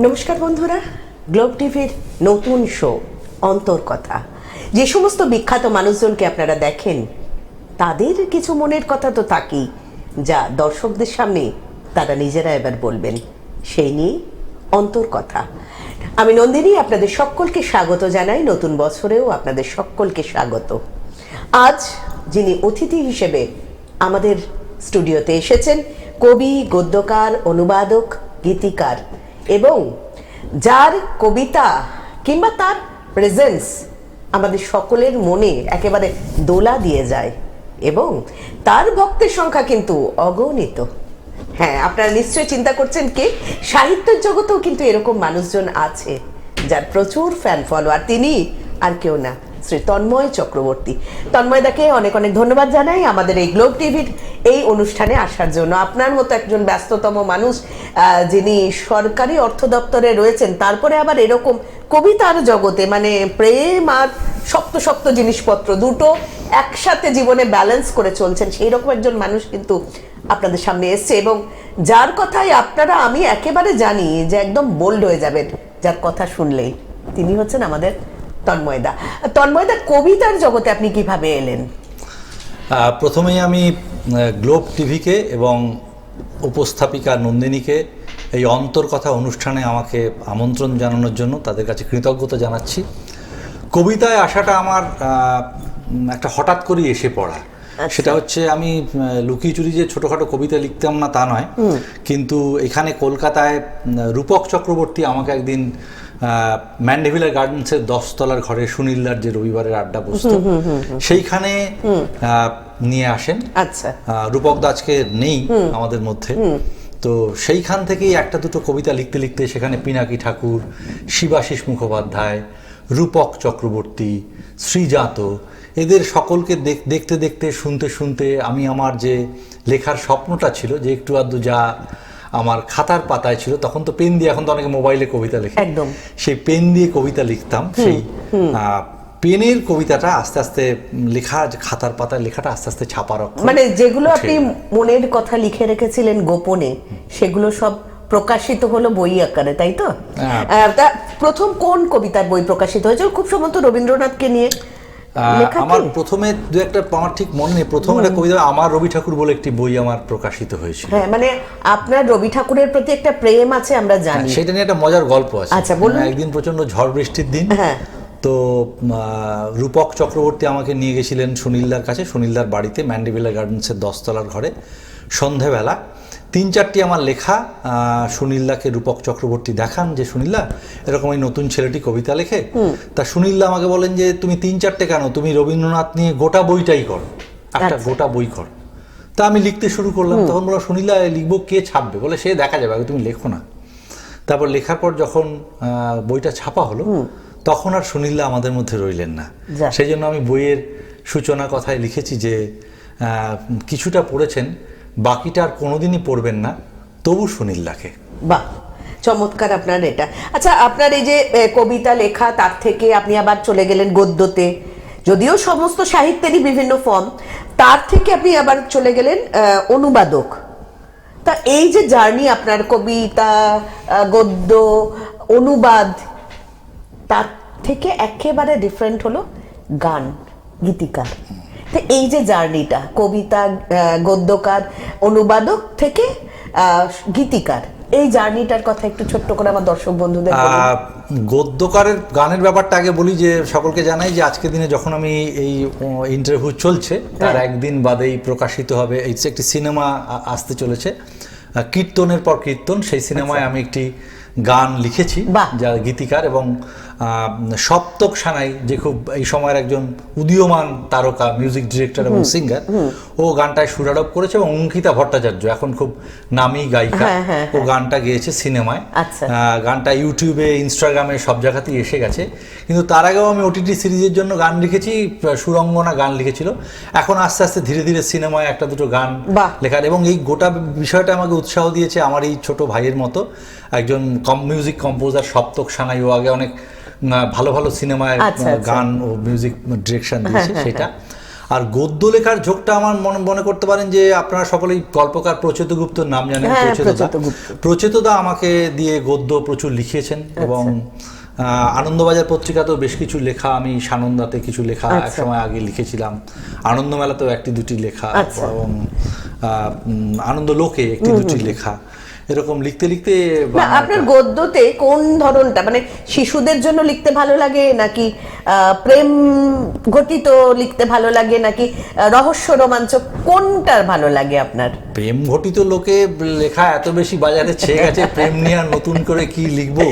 নমস্কার বন্ধুরা, গ্লোব টিভির নতুন শো অন্তর কথা। যে সমস্ত বিখ্যাত মানুষজনকে আপনারা দেখেন, তাদের কিছু মনের কথা তো থাকেই, যা দর্শকদের সামনে তারা নিজেরা এবার বলবেন। সেই নিয়ে অন্তর কথা। আমি নন্দিনী আপনাদের সকলকে স্বাগত জানাই। নতুন বছরেও আপনাদের সকলকে স্বাগত। আজ যিনি অতিথি হিসেবে আমাদের স্টুডিওতে এসেছেন, কবি, গদ্যকার, অনুবাদক, গীতিকার এবং যার কবিতা কিংবা তার প্রেজেন্স আমাদের সকলের মনে একেবারে দোলা দিয়ে যায় এবং তার ভক্তের সংখ্যা কিন্তু অগণিত। হ্যাঁ, আপনারা নিশ্চয়ই চিন্তা করছেন কে? সাহিত্যের জগতেও কিন্তু এরকম মানুষজন আছে যার প্রচুর ফ্যান ফলোয়ার। তিনি আর কেউ না, শ্রী তন্ময় চক্রবর্তী। তন্ময়দাকে অনেক অনেক ধন্যবাদ জানাই আমাদের এই গ্লোব টিভির এই অনুষ্ঠানে আসার জন্য। আপনার মতো একজন ব্যস্ততম মানুষ, যিনি সরকারি অর্থ দপ্তরে রয়েছেন, তারপরে আবার এরকম কবিতার জগতে, মানে প্রেম আর শক্ত শক্ত জিনিসপত্র দুটো একসাথে জীবনে ব্যালেন্স করে চলছেন, সেই রকম একজন মানুষ কিন্তু আপনাদের সামনে এসছে এবং যার কথাই আপনারা, আমি একেবারে জানি যে একদম বোল্ড হয়ে যাবেন যার কথা শুনলেই। তিনি হচ্ছেন আমাদের তন্ময়দা। তন্ময়দা, কবিতার জগতে আপনি কিভাবে এলেন? প্রথমেই আমি গ্লোব টিভিকে এবং উপস্থাপিকা নন্দিনীকে এই অন্তর কথা অনুষ্ঠানে আমাকে আমন্ত্রণ জানানোর জন্য তাদের কাছে কৃতজ্ঞতা জানাচ্ছি। কবিতায় আসাটা আমার একটা হঠাৎ করেই এসে পড়া। সেটা হচ্ছে, আমি লুকিয়ে চুরি যে ছোটোখাটো কবিতা লিখতাম না তা নয়, কিন্তু এখানে কলকাতায় রূপক চক্রবর্তী আমাকে একদিন ম্যান্ডেভিলার গার্ডেন্সের 10 তলার ঘরে সুনীলদার যে রবিবারের আড্ডা বসতো সেইখানে নিয়ে আসেন। আচ্ছা, রূপক দা আজকে নেই আমাদের মধ্যে, তো সেইখান থেকেই একটা দুটো কবিতা লিখতে লিখতে সেখানে পিনাকি ঠাকুর, শিবাশিস মুখোপাধ্যায়, রূপক চক্রবর্তী, শ্রীজাত, এদের সকলকে দেখতে দেখতে শুনতে শুনতে আমি আমার যে লেখার স্বপ্নটা ছিল, যে একটু আধটু যা আমার খাতার পাতায় ছিল, তখন তো পেন দিয়ে, এখন তো অনেকে মোবাইলে কবিতা লেখে, একদম সেই পেন দিয়ে কবিতা লিখতাম। সেই পেনের কবিতাটা আস্তে আস্তে লেখা, খাতার পাতায় লেখাটা আস্তে আস্তে ছাপার, মানে যেগুলো আপনি মনের কথা লিখে রেখেছিলেন গোপনে, সেগুলো সব প্রকাশিত হলো বই আকারে, তাই তো? তা প্রথম কোন কবিতার বই প্রকাশিত হয়েছিল? খুব সম্ভবত রবীন্দ্রনাথকে নিয়ে। আমার প্রথমে দু একটা, আমার ঠিক মনে নেই, প্রথম একটা কবিতা আমার রবি ঠাকুর বলে একটি বই আমার প্রকাশিত হয়েছিল। হ্যাঁ, মানে আপনার রবি ঠাকুরের প্রতি একটা প্রেম আছে, আমরা জানি। সেটা নিয়ে একটা মজার গল্প আছে। আচ্ছা, বলুন। একদিন প্রচন্ড ঝড় বৃষ্টির দিন, তো রূপক চক্রবর্তী আমাকে নিয়ে গেছিলেন সুনীলদার কাছে, সুনীলদার বাড়িতে ম্যান্ডেভিলার গার্ডেন্সের 10 তলার ঘরে। সন্ধেবেলা 3-4টি আমার লেখা সুনীলদাকে রূপক চক্রবর্তী দেখান, যে সুনীলদা এরকম এই নতুন ছেলেটি কবিতা লেখে। তা সুনীলদা আমাকে বলেন যে তুমি 3-4টে কেন, তুমি রবীন্দ্রনাথ নিয়ে গোটা বইটাই করো, একটা গোটা বই কর। তা আমি লিখতে শুরু করলাম। তখন বললাম, সুনীলদা লিখবো, কে ছাপবে? বলে সে দেখা যাবে, আগে তুমি লেখো না। তারপর লেখার পর যখন বইটা ছাপা হলো, তখন আর সুনীলদা আমাদের মধ্যে রইলেন না। সেই জন্য আমি বইয়ের সূচনা কথায় লিখেছি যে কিছুটা পড়েছেন, বাকিটা আর কোনোদিনই পড়বেন না, তবু সুনীলদাকে। বাহ, চমৎকার আপনার এটা। আচ্ছা, আপনার এই যে কবিতা লেখা, তার থেকে আপনি আবার চলে গেলেন গদ্যতে, যদিও সমস্ত সাহিত্যেরই বিভিন্ন ফর্ম, তার থেকে আপনি আবার চলে গেলেন অনুবাদক। তা এই যে জার্নি আপনার, কবিতা, গদ্য, অনুবাদ, তার থেকে একেবারে ডিফারেন্ট হলো গান, গীতিকার। তো এই যে জার্নিটা, কবিতা, গদ্যকার, অনুবাদক থেকে গীতিকার, এই জার্নিটার কথা একটু ছোট্ট করে আমার দর্শক বন্ধুদের বলুন। গদ্যকারের গানের ব্যাপারটা আগে বলি, যে সকলকে জানাই যে আজকের দিনে যখন আমি এই ইন্টারভিউ চলছে তার একদিন বাদেই প্রকাশিত হবে একটি সিনেমা আসতে চলেছে, কীর্তনের পর কীর্তন। সেই সিনেমায় আমি একটি গান লিখেছি, যা গীতিকার, এবং সপ্তক সানাই, যে খুব এই সময়ের একজন উদীয়মান তারকা, মিউজিক ডিরেক্টর এবং সিঙ্গার, ও গানটায় সুরারোপ করেছে, এবং অঙ্কিতা ভট্টাচার্য এখন খুব নামী গায়িকা, ও গানটা গেয়েছে সিনেমায়। গানটা ইউটিউবে, ইনস্টাগ্রামে সব জায়গাতেই এসে গেছে। কিন্তু তার আগেও আমি ওটিটি সিরিজের জন্য গান লিখেছি, সুরঙ্গনা গান লিখেছিল। এখন আস্তে আস্তে ধীরে ধীরে সিনেমায় একটা দুটো গান লেখার, এবং এই গোটা বিষয়টা আমাকে উৎসাহ দিয়েছে আমার এই ছোট ভাইয়ের মতো একজন মিউজিক কম্পোজার, সপ্তক সানাই। ও আগে অনেক ভালো ভালো সিনেমায় গান ও মিউজিক ডিরেকশন দিয়েছে, সেটা। আর গদ্য লেখার ঝোঁকটা আমার মনে করতে পারেন যে আপনারা সকলেই গল্পকার প্রচেতগুপ্তর নাম জানেন। প্রচেতদা আমাকে দিয়ে গদ্য প্রচুর লিখিয়েছেন এবং আনন্দবাজার পত্রিকাতেও বেশ কিছু লেখা, আমি সানন্দাতে কিছু লেখা এক সময় আগে লিখেছিলাম, আনন্দমেলাতেও একটি দুটি লেখা এবং আনন্দ লোকে একটি দুটি লেখা, এরকম লিখতে লিখতে। আপনার গদ্যতে কোন ধরনটা, মানে শিশুদের জন্য লিখতে ভালো লাগে নাকি প্রেম ঘটিত লিখতে ভালো লাগে নাকি রহস্য রোমাঞ্চক, কোনটা ভালো লাগে আপনার? প্রেম ঘটিত লোকে লেখা এত বেশি বাজারে ছেয়ে গেছে, প্রেম নিয়ে আর নতুন করে কি লিখবো।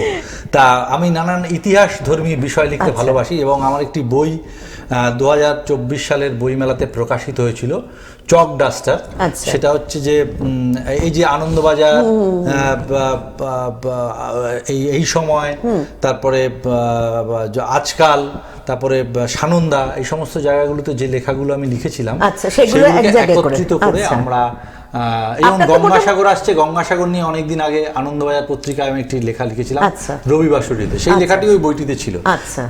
তা আমি নানান ইতিহাস ধর্মী বিষয় লিখতে ভালোবাসি এবং আমার একটি বই 2024 সালের বইমেলাতে প্রকাশিত হয়েছিল, চক ডাস্টার। সেটা হচ্ছে যে এই যে আনন্দবাজার এই সময়, তারপরে আজকাল, তারপরে সানন্দা, এই সমস্ত জায়গাগুলোতে যে লেখাগুলো আমি লিখেছিলাম সেগুলোকে একত্রিত করে আমরা, এবং গঙ্গাসাগর আসছে, গঙ্গাসাগর নিয়ে অনেকদিন আগে আনন্দবাজার পত্রিকায় আমি একটি লেখা লিখেছিলাম রবিবাসরীতে, সেই লেখাটি ওই বইটিতে ছিল।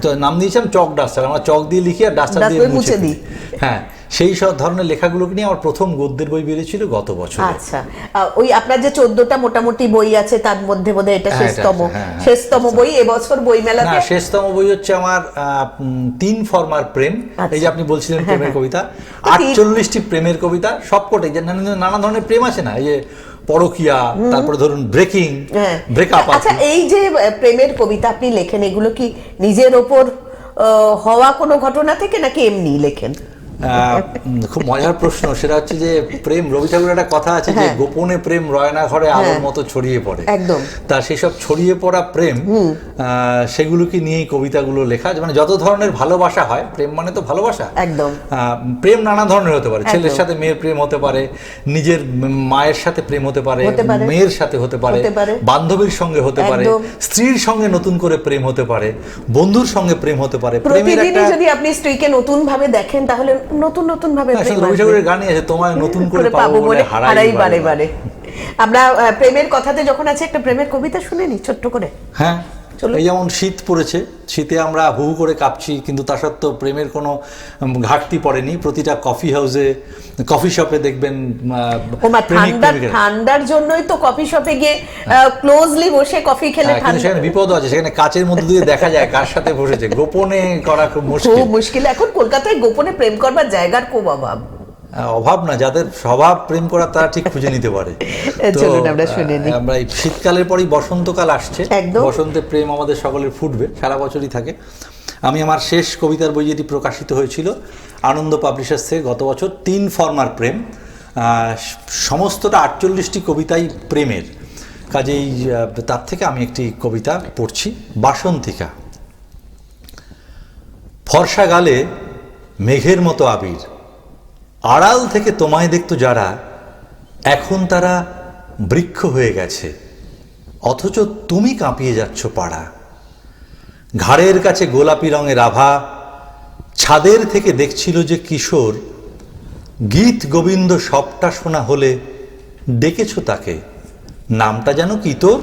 তো নাম দিয়েছিলাম চক ডাস্টার, আমরা চক দিয়ে লিখি আর ডাস্টার দিয়ে মুছে দিই। হ্যাঁ, সেই সব ধরনের লেখাগুলোকে নিয়ে আমার প্রথম গদ্যের বই বেরিয়েছিল গত বছর। আচ্ছা, ওই আপনার যে 14টা মোটামুটি বই আছে তার মধ্যে বোধহয় এটা শেষতম বই এবছর বইমেলাতে। না, শেষতম বই হচ্ছে আমার 3 ফর্মার প্রেম। এই যে আপনি বলছিলেন প্রেমের কবিতা, 48টি প্রেমের কবিতা, সবকটাই নানা ধরনের প্রেম আছে না, এই যে পরকিয়া, তারপরে ধরুন ব্রেকিং, ব্রেকআপ। আচ্ছা, এই যে প্রেমের কবিতা আপনি লেখেন, এগুলো কি নিজের ওপর হওয়া কোনো ঘটনা থেকে নাকি এমনি লেখেন? খুব মজার প্রশ্ন। সেটা হচ্ছে যে প্রেম, রবি ঠাকুরের একটা কথা আছে যে গোপনে প্রেম রয়না ঘরে আলোর মতো ছড়িয়ে পড়ে। একদম। তা সেসব ছড়িয়ে পড়া প্রেম, সেগুলোকে নিয়েই কবিতাগুলো লেখা। মানে যত ধরনের ভালোবাসা হয়, প্রেম মানে তো ভালোবাসা। একদম। প্রেম নানা ধরনের হতে পারে, ছেলের সাথে মেয়ের প্রেম হতে পারে, নিজের মায়ের সাথে প্রেম হতে পারে, মেয়ের সাথে হতে পারে, বান্ধবীর সঙ্গে হতে পারে, স্ত্রীর সঙ্গে নতুন করে প্রেম হতে পারে, বন্ধুর সঙ্গে প্রেম হতে পারে। প্রতিদিনই যদি আপনি স্ত্রীকে নতুন ভাবে দেখেন তাহলে নতুন নতুন ভাবে রবি ঠাকুরের গানই আছে, তোমায় নতুন করে পাবো বলে হারাই বারে বারে। আমরা প্রেমের কথাতে যখন আছে, একটা প্রেমের কবিতা শুনে নি ছোট্ট করে। হ্যাঁ, এই যেমন শীত পড়েছে, শীতে আমরা হু হু করে কাঁপছি, কিন্তু তা সত্ত্বেও প্রেমের কোনো ঘাটতি পড়েনি। প্রতিটা কফি হাউসে, কফি শপে দেখবেন ঠান্ডার জন্যই তো কফি শপে গিয়ে ক্লোজলি বসে কফি খেলে, কিন্তু সেখানে বিপদও আছে, সেখানে কাচের মধ্যে দিয়ে দেখা যায় কার সাথে বসেছে। গোপনে করা খুব মুশকিল। এখন কলকাতায় গোপনে প্রেম করবার জায়গার খুব অভাব না, যাদের স্বভাব প্রেম করা তারা ঠিক খুঁজে নিতে পারে। আমরা এই শীতকালের পরই বসন্তকাল আসছে, বসন্তে প্রেম আমাদের সকলের ফুটবে, সারা বছরই থাকে। আমি আমার শেষ কবিতার বই যেটি প্রকাশিত হয়েছিল আনন্দ পাবলিশার্স থেকে গত বছর, 3 ফর্মার প্রেম, সমস্তটা 48টি কবিতাই প্রেমের। কাজেই তার থেকে আমি একটি কবিতা পড়ছি, বাসন্তিকা। ফর্সা গালে মেঘের মতো আবির, আড়াল থেকে তোমায় দেখতো যারা, এখন তারা বৃক্ষ হয়ে গেছে, অথচ তুমি কাঁপিয়ে যাচ্ছ পাড়া। ঘাড়ের কাছে গোলাপি রঙের আভা, ছাদের থেকে দেখছিল যে কিশোর, গীত গোবিন্দ সবটা শোনা হলে ডেকেছ তাকে, নামটা যেন কি তোর?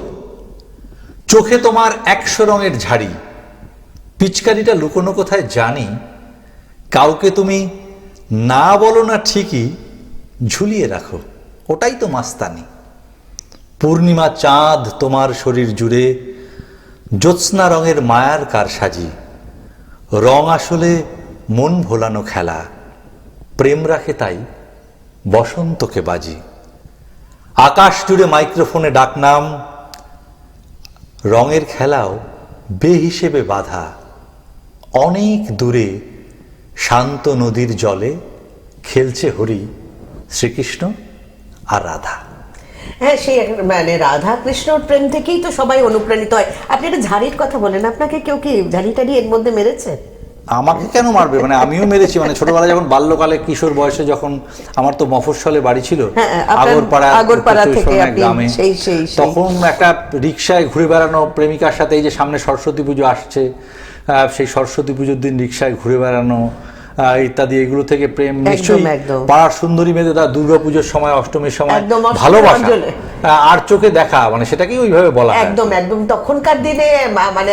চোখে তোমার 100 রঙের ঝাড়ি, পিচকারিটা লুকোনো কোথায় জানি, কাউকে তুমি না বলো না ঠিকই, ঝুলিয়ে রাখো, ওটাই তো মাস্তানি। পূর্ণিমা চাঁদ তোমার শরীর জুড়ে, জ্যোৎস্না রঙের মায়ার কারসাজি, রং আসলে মন ভোলানো খেলা, প্রেম রাখে তাই বসন্তকে বাজি। আকাশ জুড়ে মাইক্রোফোনে ডাকনাম, রঙের খেলাও বেহিসেবে বাধা, অনেক দূরে শান্ত নদীর জলে খেলছে হরি, শ্রীকৃষ্ণ আর রাধা। হ্যাঁ, সেই মানে রাধা কৃষ্ণর প্রেম থেকেই তো সবাই অনুপ্রাণিত হয়। আপনি একটা ঝাড়ির কথা বলেন, আপনাকে কেউ কি ঝাড়ি টাড়ি এর মধ্যে মেরেছে? আমাকে কেন মারবে, মানে আমিও মেরেছি। মানে ছোটবেলায় যখন বাল্যকালে, কিশোর বয়সে, যখন আমার তো মফস্বলে বাড়ি ছিল, আগরপাড়া থেকে গ্রামে, তখন একটা রিক্সায় ঘুরে বেড়ানো, প্রেমিকার সাথে, এই যে সামনে সরস্বতী পুজো আসছে, সেই সরস্বতী পুজোর দিন রিক্সায় ঘুরে বেড়ানো ইত্যাদি, এগুলো থেকে প্রেম নিশ্চয়ই। পাড়ার সুন্দরী মেয়েদের দুর্গা পুজোর সময়, অষ্টমীর সময় ভালোবাসা, আর চোখে দেখা, মানে সেটাকেই ওইভাবে বলা হয়। একদম একদম তখনকার দিনে মানে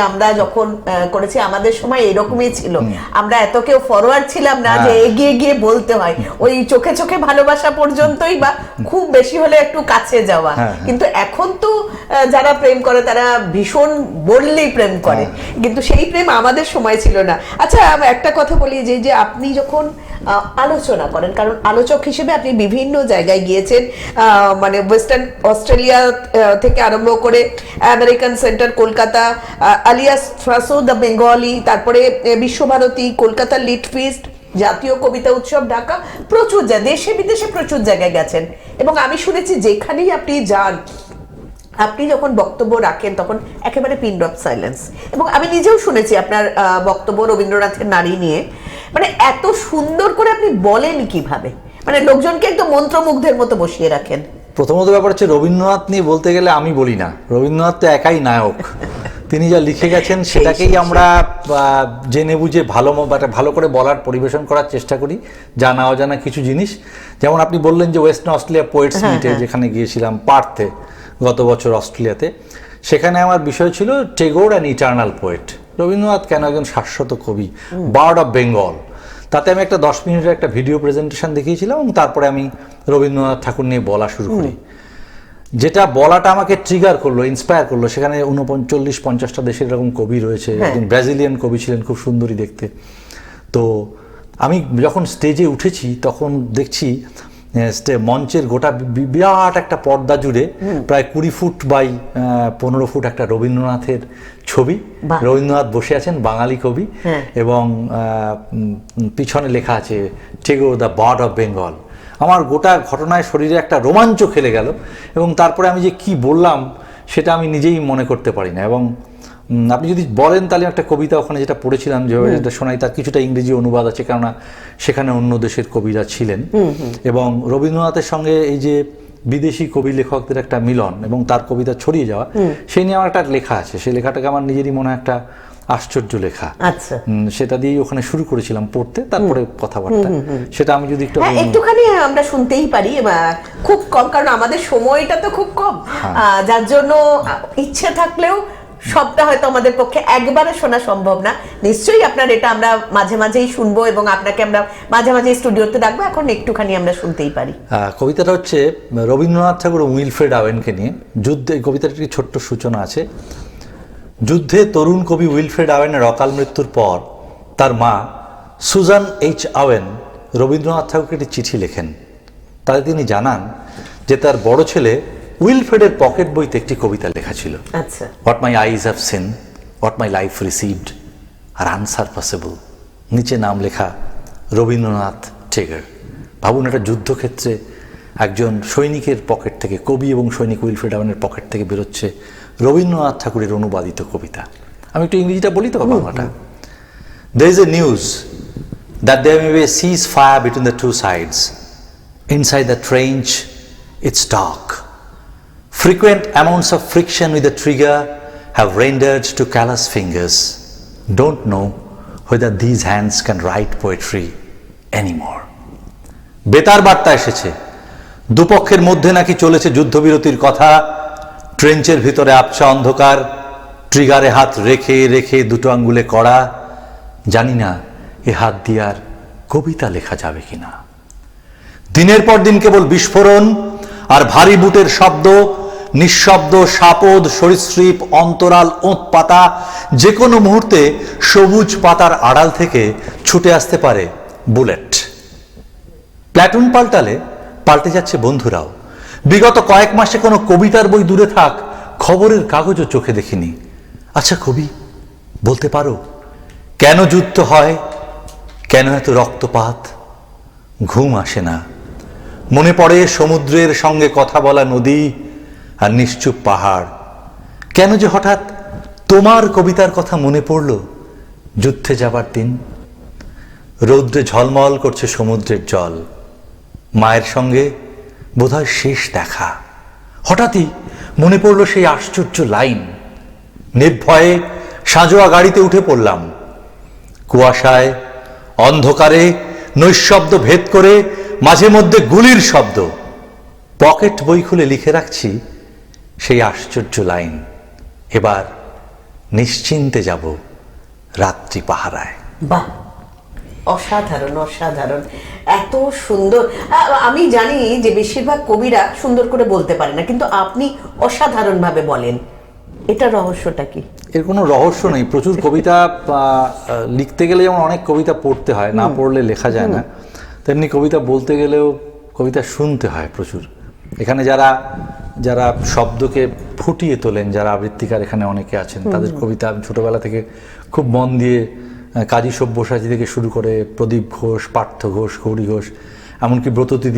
আমরা যখন করেছি আমাদের সময় এরকমই ছিল, আমরা এত কেউ ফরওয়ার্ড ছিলাম না যে এগিয়ে গিয়ে বলতে হয়, ওই চোখে চোখে ভালোবাসা পর্যন্তই, বা খুব বেশি হলে একটু কাছে যাওয়া। কিন্তু এখন তো যারা প্রেম করে তারা ভীষণ বললেই প্রেম করে, কিন্তু সেই প্রেম আমাদের সময় ছিল না। আচ্ছা একটা কথা বলি, যে আপনি যখন আলোচনা করেন, কারণ আলোচক হিসেবে আপনি বিভিন্ন জায়গায় গিয়েছেন, মানে ওয়েস্টার্ন অস্ট্রেলিয়া থেকে আরম্ভ করে American centre Kolkata, Alliance Francaise the Bengali, তারপরে বিশ্বভারতী, কলকাতা লিট ফিস্ট, জাতীয় কবিতা উৎসব ঢাকা, প্রচুর দেশে বিদেশে প্রচুর জায়গায় গেছেন। এবং আমি শুনেছি যেখানেই আপনি যান, আপনি যখন বক্তব্য রাখেন তখন একেবারে পিন ড্রপ সাইলেন্স। এবং আমি নিজেও শুনেছি আপনার বক্তব্য রবীন্দ্রনাথের নারী নিয়ে, মানে এত সুন্দর করে আপনি বলেন কিভাবে, মানে লোকজনকে একদম মন্ত্রমুগ্ধের মতো বসিয়ে রাখেন। প্রথমত ব্যাপার হচ্ছে রবীন্দ্রনাথ নিয়ে বলতে গেলে আমি বলি না, রবীন্দ্রনাথ তো একাই নায়ক। তিনি যা লিখে গেছেন সেটাকেই আমরা জেনে বুঝে ভালো করে বলার, পরিবেশন করার চেষ্টা করি, জানা অজানা কিছু জিনিস। যেমন আপনি বললেন যে ওয়েস্টার্ন অস্ট্রেলিয়া পোয়েটস মিটে যেখানে গিয়েছিলাম পার্থে গত বছর অস্ট্রেলিয়াতে, সেখানে আমার বিষয় ছিল Tagore an eternal poet. Rabindranath কেন একজন শাশ্বত কবি, বার্ড অফ বেঙ্গল। তাতে আমি একটা 10 মিনিটের একটা ভিডিও প্রেজেন্টেশন দেখিয়েছিলাম এবং তারপরে আমি রবীন্দ্রনাথ ঠাকুর নিয়ে বলা শুরু করি। যেটা বলাটা আমাকে ট্রিগার করলো, ইন্সপায়ার করলো। সেখানে 39-50টা দেশের এরকম কবি রয়েছে, একজন ব্রাজিলিয়ান কবি ছিলেন, খুব সুন্দরী দেখতে। তো আমি যখন স্টেজে উঠেছি তখন দেখছি মঞ্চের গোটা বিরাট একটা পর্দা জুড়ে প্রায় 20 ফুট বাই 15 ফুট একটা রবীন্দ্রনাথের ছবি। রবীন্দ্রনাথ বসে আছেন, বাঙালি কবি, এবং পিছনে লেখা আছে Tagore the bird of Bengal. আমার গোটা ঘটনায় শরীরে একটা রোমাঞ্চ খেলে গেল, এবং তারপরে আমি যে কি বললাম সেটা আমি নিজেই মনে করতে পারি না। এবং আপনি যদি বলেন তাহলে একটা কবিতা ওখানে যেটা পড়েছিলাম, যেভাবে যেটা শোনাই, তার কিছুটা ইংরেজি অনুবাদ আছে, কেননা সেখানে অন্য দেশের কবিরা ছিলেন। এবং রবীন্দ্রনাথের সঙ্গে এই যে বিদেশি কবি লেখকদের একটা মিলন এবং তার কবিতা ছড়িয়ে যাওয়া, সেই নিয়ে আমার একটা লেখা আছে। সেই লেখাটাকে আমার নিজেরই মনে হয় একটা আশ্চর্য লেখা। আচ্ছা, সেটা দিয়েই ওখানে শুরু করেছিলাম পড়তে, তারপরে কথাবার্তা। সেটা আমি যদি একটুখানি আমরা শুনতেই পারি, খুব কম, কারণ আমাদের সময়টা তো খুব কম, যার জন্য ইচ্ছে থাকলেও সবটা হয়তো আমাদের পক্ষে একবারে শোনা সম্ভব না। নিশ্চয়ই আপনার এটা আমরা মাঝে মাঝেই শুনবো এবং আপনাকে আমরা মাঝে মাঝে স্টুডিওতে ডাকবো। এখন একটুখানি আমরা শুনতেই পারি। কবিতাটা হচ্ছে রবীন্দ্রনাথ ঠাকুর উইলফ্রেড আওয়েনকে নিয়ে। যুদ্ধে, কবিতাটির একটি ছোট্ট সূচনা আছে। যুদ্ধে তরুণ কবি উইলফ্রেড আওয়েনের অকাল মৃত্যুর পর তার মা সুজান এইচ আওয়েন রবীন্দ্রনাথ ঠাকুরকে একটি চিঠি লেখেন। তাতে তিনি জানান যে তার বড় ছেলে উইলফ্রেডের পকেট বইতে একটি কবিতা লেখা ছিল, what my eyes have seen, what my life received, আর আনসারপাসেবল। নিচে নাম লেখা রবীন্দ্রনাথ টেগর। ভাবুন, একটা যুদ্ধক্ষেত্রে একজন সৈনিকের পকেট থেকে, কবি এবং সৈনিক উইলফ্রেড আওয়েনের পকেট থেকে বেরোচ্ছে রবীন্দ্রনাথ ঠাকুরের অনুবাদিত কবিতা। আমি একটু ইংরেজিটা বলি তো, বাংলাটা। There is a news that there may be a ceasefire between the two sides. Inside the trench, it's dark. Frequent amounts of friction with the trigger have rendered to callous fingers. Don't know whether these hands can write poetry anymore. বেতার বার্তা এসেছে, দুপক্ষের মধ্যে নাকি চলেছে যুদ্ধবিরতির কথা। ট্রেঞ্চের ভিতরে আবছা অন্ধকার, ট্রিগারে হাত রেখে রেখে দুটো আঙ্গুলে কড়া। জানি না এ হাত দিয়ে আর কবিতা লেখা যাবে কিনা। দিনের পর দিন কেবল বিস্ফোরণ আর ভারী বুটের শব্দ, নিঃশব্দ সাপদ, সরীসৃপ, অন্তরাল, ওঁত পাতা। যে কোনো মুহূর্তে সবুজ পাতার আড়াল থেকে ছুটে আসতে পারে বুলেট। প্ল্যাটুন পাল্টালে পাল্টে যাচ্ছে বন্ধুরাও। বিগত কয়েক মাসে কোনো কবিতার বই দূরে থাক, খবরের কাগজও চোখে দেখিনি। আচ্ছা কবি, বলতে পারো কেন যুদ্ধ হয়, কেন এত রক্তপাত? ঘুম আসে না, মনে পড়ে সমুদ্রের সঙ্গে কথা বলা নদী আর নিশ্চুপ পাহাড়। কেন যে হঠাৎ তোমার কবিতার কথা মনে পড়ল যুদ্ধে যাবার দিন? রৌদ্রে ঝলমল করছে সমুদ্রের জল, মায়ের সঙ্গে বোধহয় শেষ দেখা। হঠাৎই মনে পড়ল সেই আশ্চর্য লাইন। নির্ভয়ে সাঁজোয়া গাড়িতে উঠে পড়লাম। কুয়াশায়, অন্ধকারে, নৈশব্দ ভেদ করে মাঝে মধ্যে গুলির শব্দ। পকেট বই খুলে লিখে রাখছি সেই আশ্চর্য লাইন, এবার নিশ্চিন্তে যাব রাত্রি পাহারায়। বাহ, অসাধারণ অসাধারণ, এত সুন্দর। আমি জানি যে বেশিরভাগ কবিরা সুন্দর করে বলতে পারে না, কিন্তু আপনি অসাধারণ ভাবে বলেন, এটা রহস্যটা কি? এর কোনো রহস্য নেই। প্রচুর কবিতা লিখতে গেলে যেমন অনেক কবিতা পড়তে হয়, না পড়লে লেখা যায় না, তেমনি কবিতা বলতে গেলেও কবিতা শুনতে হয় প্রচুর। এখানে যারা যারা শব্দকে ফুটিয়ে তোলেন, যারা আবৃত্তিকার এখানে অনেকে আছেন, তাদের কবিতা আমি ছোটবেলা থেকে খুব মন দিয়ে কাজী সব্যসাচী থেকে শুরু করে প্রদীপ ঘোষ, পার্থ ঘোষ, গৌরী ঘোষ, এমনকি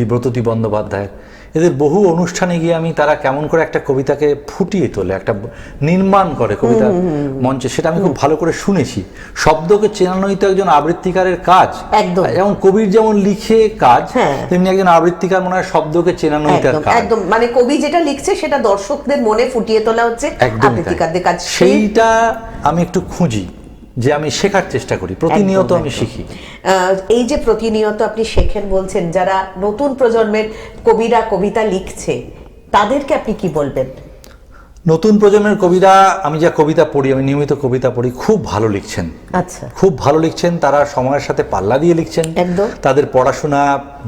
ব্রততী বন্দ্যোপাধ্যায়, এদের বহু অনুষ্ঠানে গিয়ে আমি তারা কেমন করে একটা কবিতাকে ফুটিয়ে তোলে, একটা নির্মাণ করে কবিতা মঞ্চে, সেটা আমি খুব ভালো করে শুনেছি। শব্দকে চেনানোই তো একজন আবৃত্তিকারের কাজ। একদম। যেমন কবির যেমন লিখে কাজ, তেমনি একজন আবৃত্তিকার মনে হয় শব্দকে চেনানোই তার কাজ। একদম, মানে কবি যেটা লিখছে সেটা দর্শকদের মনে ফুটিয়ে তোলা হচ্ছে আবৃত্তিকারদের কাজ। সেইটা আমি একটু খুঁজি, যে আমি শেখার চেষ্টা করি, প্রতিনিয়ত আমি শিখি। এই যে প্রতিনিয়ত আপনি শেখেন বলছেন, যারা নতুন প্রজন্মের কবিরা কবিতা লিখছে তাদেরকে আপনি কি বলবেন? নতুন প্রজন্মের কবিরা, আমি যা কবিতা পড়ি, আমি নিয়মিত কবিতা পড়ি, খুব ভালো লিখছেন। আচ্ছা, খুব ভালো লিখছেন, তারা সময়ের সাথে পাল্লা দিয়ে লিখছেন। একদম। তাদের পড়াশোনা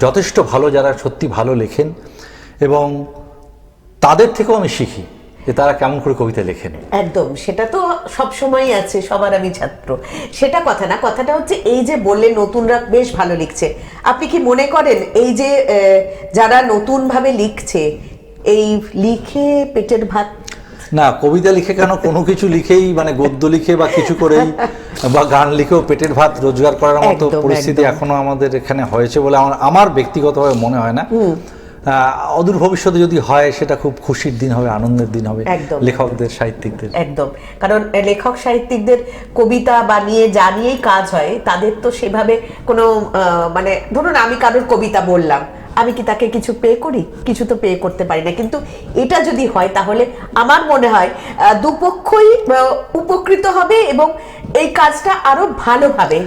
যথেষ্ট ভালো, যারা সত্যি ভালো লেখেন, এবং তাদের থেকেও আমি শিখি যে তারা কেমন করে কবিতা লেখেন। একদম, সেটা তো সব সময় আছে, সবার আমি ছাত্র, সেটা কথা না। কথাটা হচ্ছে এই যে বললেন নতুনরা বেশ ভালো লিখছে, আপনি কি মনে করেন এই যে যারা নতুন ভাবে লিখছে, এই লিখে পেটের ভাত? না, কবিতা লিখে কেন, কোনো কিছু লিখেই, মানে গদ্য লিখে বা কিছু করেই বা গান লিখেও পেটের ভাত রোজগার করার মতো পরিস্থিতি এখনো আমাদের এখানে হয়েছে বলে আমার ব্যক্তিগতভাবে মনে হয় না। অদূর ভবিষ্যতে যদি হয়, সেটা খুব খুশির দিন হবে, আনন্দের দিন হবে লেখকদের, সাহিত্যিকদের। একদম, কারণ লেখক সাহিত্যিকদের কবিতা বা নিয়ে যা নিয়েই কাজ হয়, তাদের তো সেভাবে কোনো মানে ধরুন আমি কারোর কবিতা বললাম, আমি কি তাকে কিছু পে করি? কিছু তো পে করতে পারি না, কিন্তু এটা যদি হয় তাহলে আমার মনে হয় দুপক্ষই উপকৃত হবে এবং এই কাজটা আরো ভালো হবে।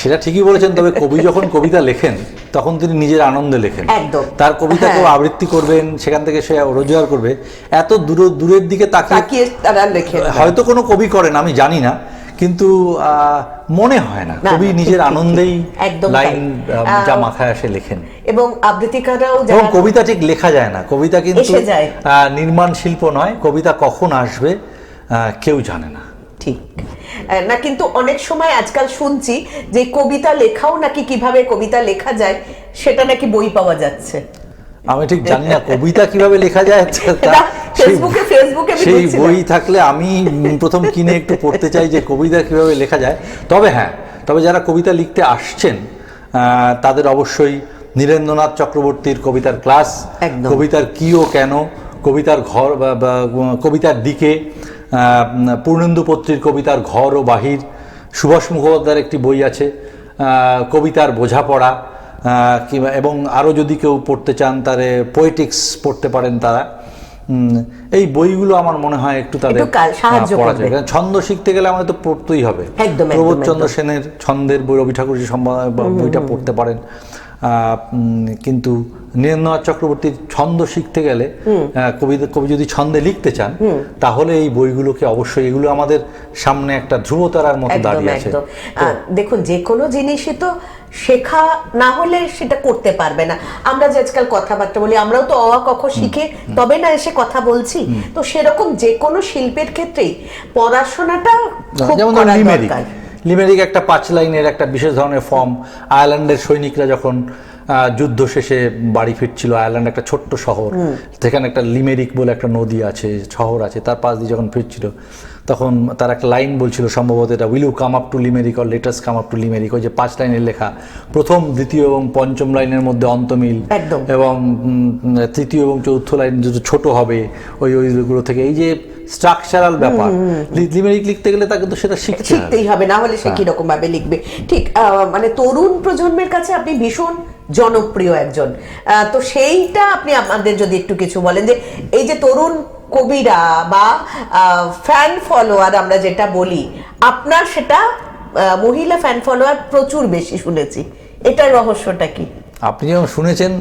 সেটা ঠিকই বলেছেন, তবে কবি যখন কবিতা লেখেন তখন তিনি নিজের আনন্দে লেখেন। একদম, তার কবিতা কেউ আবৃত্তি করবেন, সেখান থেকে সে রোজগার করবে, এত দূরের দিকে তাকিয়ে তারা লেখেন। হয়তো কোনো কবি করেন, আমি জানি না, কিন্তু মনে হয় না। কবি নিজের আনন্দেই লাইন যা মাথায় আসে লেখেন। এবং আবৃত্তিকাররাও, এবং কবিতা ঠিক লেখা যায় না, কবিতা কিন্তু নির্মাণ শিল্প নয়। কবিতা কখন আসবে কেউ জানে না। ঠিক না, কিন্তু অনেক সময় আজকাল শুনছি যে কবিতা লেখাও নাকি, কিভাবে কবিতা লেখা যায় সেটা নাকি বই পাওয়া যাচ্ছে। আমি ঠিক জানি না কবিতা কিভাবে লেখা যায়, সেই বই থাকলে আমি প্রথম কিনে একটু পড়তে চাই যে কবিতা কিভাবে লেখা যায়। তবে যারা কবিতা লিখতে আসছেন তাদের অবশ্যই নীরেন্দ্রনাথ চক্রবর্তীর কবিতার ক্লাস, কবিতার কি ও কেন, কবিতার ঘর বা কবিতার দিকে, পূর্ণেন্দু পত্রীর কবিতার ঘর ও বাহির, সুভাষ মুখোপাধ্যায়ের একটি বই আছে কবিতার বোঝাপড়া, এবং আরও যদি কেউ পড়তে চান তারে পোয়েটিক্স পড়তে পারেন তারা। এই বইগুলো আমার মনে হয় একটু তাদের পড়া যায়। ছন্দ শিখতে গেলে আমাদের তো পড়তেই হবে। প্রবোধচন্দ্র সেনের ছন্দের বই, রবি ঠাকুর বইটা পড়তে পারেন, কিন্তু নীরেন্দ্রনাথ চক্রবর্তীর ছন্দ শিখতে গেলে, কবি যদি ছন্দে লিখতে চান, তাহলে এই বইগুলোকে অবশ্যই, এগুলো আমাদের সামনে একটা ধ্রুবতারার মতো দাঁড়িয়ে আছে। দেখুন, যে কোনো জিনিসই তো শেখা না হলে সেটা করতে পারবে না। আমরা যে আজকাল কথাবার্তা বলি, আমরাও তো অ আ ক খ শিখে তবে না এসে কথা বলছি। তো সেরকম যে কোনো শিল্পের ক্ষেত্রেই পড়াশোনাটা খুব করা দরকার। লিমেরিক একটা 5 লাইনের একটা বিশেষ ধরনের ফর্ম। আয়ারল্যান্ডের সৈনিকরা যখন যুদ্ধ শেষে বাড়ি ফিরছিল, আয়ারল্যান্ড একটা ছোট্ট শহর, সেখানে একটা লিমেরিক বলে একটা নদী আছে, শহর আছে, তার পাশ দিয়ে যখন ফিরছিল তখন তার একটা লাইন বলছিল, সম্ভবত এটা, will you come up to limerick or let us come up to limerick. ওই যে 5 লাইনের লেখা, প্রথম, দ্বিতীয় এবং পঞ্চম লাইনের মধ্যে অন্তমিল, এবং তৃতীয় এবং চতুর্থ লাইন যদি ছোট হবে ওইগুলো থেকে, এই যে স্ট্রাকচারাল ব্যাপার, লিমেরিক লিখতে গেলে তাকে তো সেটা শিখতেই হবে, না হলে সে কিরকম ভাবে লিখবে। ঠিক, মানে তরুণ প্রজন্মের কাছে আপনি ভীষণ জনপ্রিয় একজন, তো সেইটা আপনি আমাদের যদি একটু কিছু বলেন, যে এই যে তরুণ কবিরা বা ফ্যান ফলোয়ার আমরা যেটা বলি, আপনার সেটা মহিলা ফ্যান ফলোয়ার প্রচুর বেশি শুনেছি, এটার রহস্যটা কি? আপনি যেমন শুনেছেন,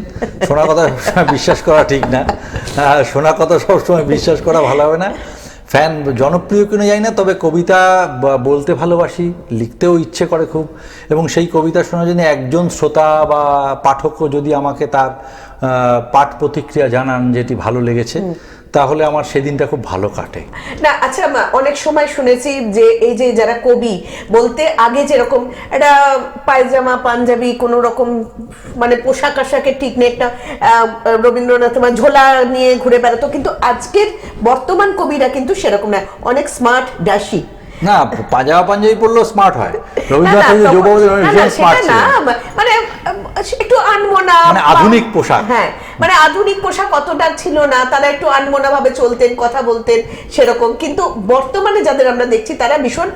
শোনা কথা সবসময় বিশ্বাস করা ঠিক না, শোনা কথা সবসময় বিশ্বাস করা ভালো হবে না। ফ্যান জনপ্রিয় কিনা জানি না, তবে কবিতা বলতে ভালোবাসি, লিখতেও ইচ্ছে করে খুব, এবং সেই কবিতা শোনার জন্য একজন শ্রোতা বা পাঠকও যদি আমাকে তার পাঠ প্রতিক্রিয়া জানান যেটি ভালো লেগেছে, তাহলে আমার সেদিনটা খুব ভালো কাটে। না আচ্ছা, অনেক সময় শুনেছি যে এই যে যারা কবি বলতে আগে যেরকম একটা পায়জামা পাঞ্জাবি কোনো রকম মানে পোশাক আশাকের ঠিক নেই, একটা রবীন্দ্রনাথ ঝোলা নিয়ে ঘুরে বেড়াতো, কিন্তু আজকের বর্তমান কবিরা কিন্তু সেরকম না, অনেক স্মার্ট ড্যাশি। না, পাজামা পাঞ্জাবি পরলেও স্মার্ট হয়। রবীন্দ্রনাথ স্মার্ট ছিল, মানে একটু আনমনা, মানে আধুনিক পোশাক। হ্যাঁ, মানে আধুনিক পোশাক অতটা ছিল না, তারা একটু আনমনা ভাবে চলতেন, কথা বলতেন সেরকম। কিন্তু বর্তমানে যাদের আমরা দেখছি তারা ভীষণ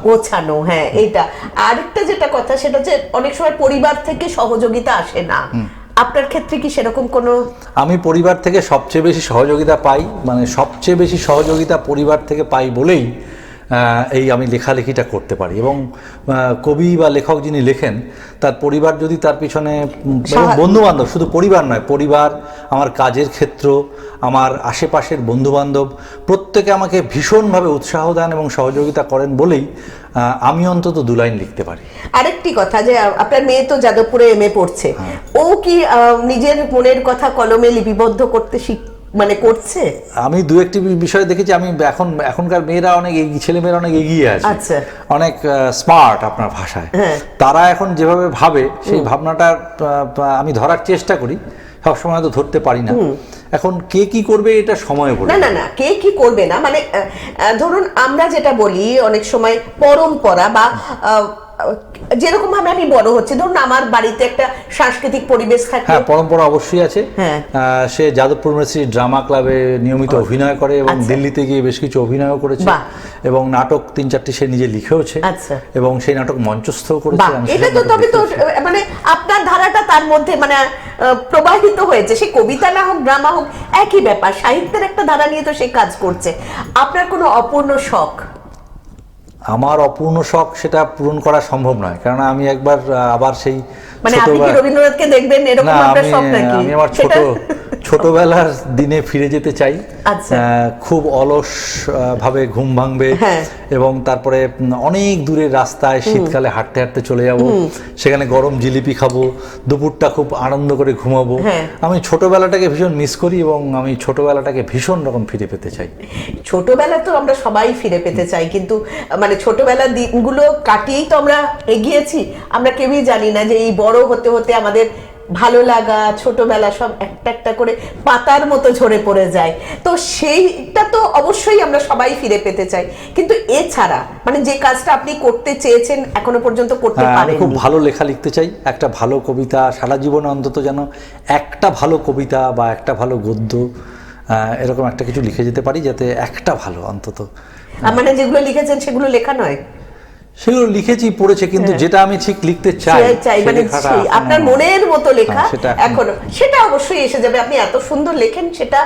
গোছানো। হ্যাঁ, এইটা আরেকটা যেটা কথা, সেটা হচ্ছে অনেক সময় পরিবার থেকে সহযোগিতা আসে না। আপনার ক্ষেত্রে কি সেরকম কোনো? আমি পরিবার থেকে সবচেয়ে বেশি সহযোগিতা পাই, মানে সবচেয়ে বেশি সহযোগিতা পরিবার থেকে পাই বলেই এই আমি লেখালেখিটা করতে পারি। এবং কবি বা লেখক যিনি লেখেন তার পরিবার যদি তার পিছনে, বন্ধু বান্ধব, শুধু পরিবার নয়, পরিবার, আমার কাজের ক্ষেত্র, আমার আশেপাশের বন্ধু বান্ধব প্রত্যেকে আমাকে ভীষণভাবে উৎসাহ দেন এবং সহযোগিতা করেন বলেই আমি অন্তত 2 লাইন লিখতে পারি। আরেকটি কথা, যে আপনার মেয়ে তো যাদবপুরে MA পড়ছে, ও কি নিজের মনের কথা কলমে লিপিবদ্ধ করতে মানে করছে? আমি 2-1টি বিষয় দেখেছি। আমি এখনকার মেয়েরা অনেক ছেলেমেয়েরা অনেক এগিয়ে আছে, অনেক স্মার্ট আপনার ভাষায়। তারা এখন যেভাবে ভাবে সেই ভাবনাটা আমি ধরার চেষ্টা করি, সবসময় তো ধরতে পারি না। এখন কে কি করবে এটা সময় বলে। না, কে কি করবে না, মানে ধরুন আমরা যেটা বলি অনেক সময় পরম্পরা বা যেরকম ভাবে আমি বড় হচ্ছে, ধরুন আমার বাড়িতে একটা সাংস্কৃতিক পরিবেশ থাকে। হ্যাঁ, পরম্পরা অবশ্যই আছে। সে যাদবপুর মেসি ড্রামা ক্লাবে নিয়মিত অভিনয় করে এবং দিল্লিতে গিয়ে বেশ কিছু অভিনয়ও করেছে, এবং নাটক 3-4টি সে নিজে লিখেওছে, এবং সেই নাটক মঞ্চস্থ করেছে। এটা তো তবে তো মানে আপনার ধারাটা তার মধ্যে মানে প্রবাহিত হয়েছে, সে কবিতা না হোক ড্রামা হোক একই ব্যাপার, সাহিত্যের একটা ধারা নিয়ে তো সে কাজ করছে। আপনার কোনো অপূর্ণ শখ? আমার অপূর্ণ শখ সেটা পূরণ করা সম্ভব নয়, কারণ আমি একবার আবার সেই, মানে আপনি কি রবীন্দ্রনাথকে দেখবেন এরকম একটা শখ নাকি? আমি আমার ছোটবেলার দিনে ফিরে যেতে চাই। খুব অলস ভাবে ঘুম ভাঙবে, এবং তারপরে অনেক দূরের রাস্তায় শীতকালে হাঁটতে হাঁটতে চলে যাব, সেখানে গরম জিলিপি খাবো, দুপুরটা খুব আনন্দ করে ঘুমাবো। আমি ছোটবেলাটাকে ভীষণ মিস করি, এবং আমি ছোটবেলাটাকে ভীষণ রকম ফিরে পেতে চাই। ছোটবেলা তো আমরা সবাই ফিরে পেতে চাই, কিন্তু মানে ছোটবেলার দিনগুলো কাটিয়েই তো আমরা এগিয়েছি। আমরা কেউই জানি না যে এই বড় হতে হতে আমাদের ভালো লাগা, ছোটবেলা সব একটা একটা করে পাতার মতো ঝরে পড়ে যায়। তো সেইটা তো অবশ্যই আমরা সবাই ফিরে পেতে চাই, কিন্তু এছাড়া মানে যে কাজটা আপনি করতে চেয়েছেন এখনো পর্যন্ত করতে পারেননি। খুব ভালো লেখা লিখতে চাই, একটা ভালো কবিতা সারা জীবনে অন্তত যেন একটা ভালো কবিতা বা একটা ভালো গদ্য এরকম একটা কিছু লিখে যেতে পারি, যাতে একটা ভালো অন্তত। মানে যেগুলো লিখেছেন সেগুলো লেখা নয়? সেগুলো লিখেছি, পড়েছে, কিন্তু যেটা আমি ঠিক লিখতে চাই মানে আপনার মনের মতো লেখা এখনো, সেটা অবশ্যই এসে যাবে। আপনি এত সুন্দর লেখেন, সেটা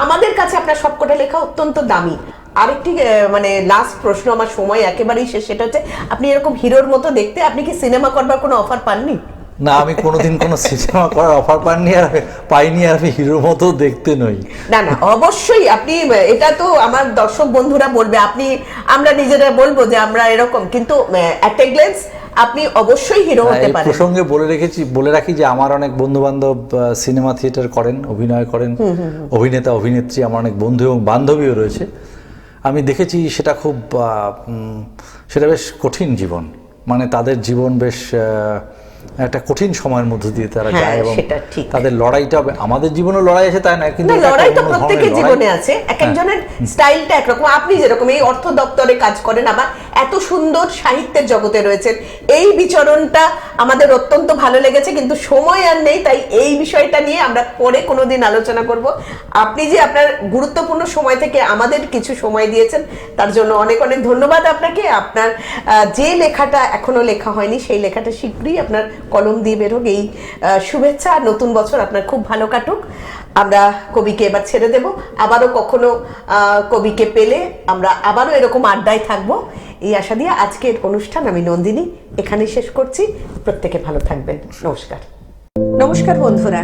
আমাদের কাছে আপনার সবকটা লেখা অত্যন্ত দামি। আরেকটি মানে লাস্ট প্রশ্ন, আমার সময় একেবারেই শেষ, সেটা হচ্ছে আপনি এরকম হিরোর মতো দেখতে, আপনি কি সিনেমা করবার কোনো অফার পাননি? না, আমি কোনোদিন কোনো সিনেমা করার অফার পাইনি, আর পাইনি, আর আমি হিরোর মতো দেখতে নই। না, অবশ্যই আপনি, এটা তো আমার দর্শক বন্ধুরা বলবে, আমরা নিজেরা বলবো যে আমরা এরকম, কিন্তু একটা গ্ল্যান্স আপনি অবশ্যই হিরো হতে পারেন। প্রসঙ্গে বলে রাখি যে আমার অনেক বন্ধু বান্ধব সিনেমা থিয়েটার করেন, অভিনয় করেন, অভিনেতা অভিনেত্রী, আমার অনেক বন্ধু এবং বান্ধবীও রয়েছে। আমি দেখেছি সেটা বেশ কঠিন জীবন, মানে তাদের জীবন বেশ একটা কঠিন সময়ের মধ্যে দিয়ে তারা যায়, এবং তাদের লড়াইটা, আমাদের জীবনেও লড়াই আছে তাই না, কিন্তু লড়াই তো প্রত্যেকের জীবনে আছে, এক একজনের স্টাইলটা একরকম। আপনি যেরকম এই অর্থ দপ্তরে কাজ করেন, আবার এত সুন্দর সাহিত্যের জগতে রয়েছেন, এই বিচরণটা আমাদের অত্যন্ত ভালো লেগেছে, কিন্তু সময় আর নেই, তাই এই বিষয়টা নিয়ে আমরা পরে কোনোদিন আলোচনা করব। আপনি যে আপনার গুরুত্বপূর্ণ সময় থেকে আমাদের কিছু সময় দিয়েছেন, তার জন্য অনেক অনেক ধন্যবাদ আপনাকে। আপনার যে লেখাটা এখনো লেখা হয়নি, সেই লেখাটা শীঘ্রই আপনার কলম দিয়ে বের হোক, এই শুভেচ্ছা। নতুন বছর আপনার খুব ভালো কাটুক। আমরা কবিকে এবার ছেড়ে দেব, আবারও কখনো কবিকে পেলে আমরা আবারও এরকম আড্ডায় থাকবো। এই আশা দিয়ে আজকের অনুষ্ঠান আমি নন্দিনী এখানেই শেষ করছি। প্রত্যেকে ভালো থাকবেন। নমস্কার। নমস্কার বন্ধুরা,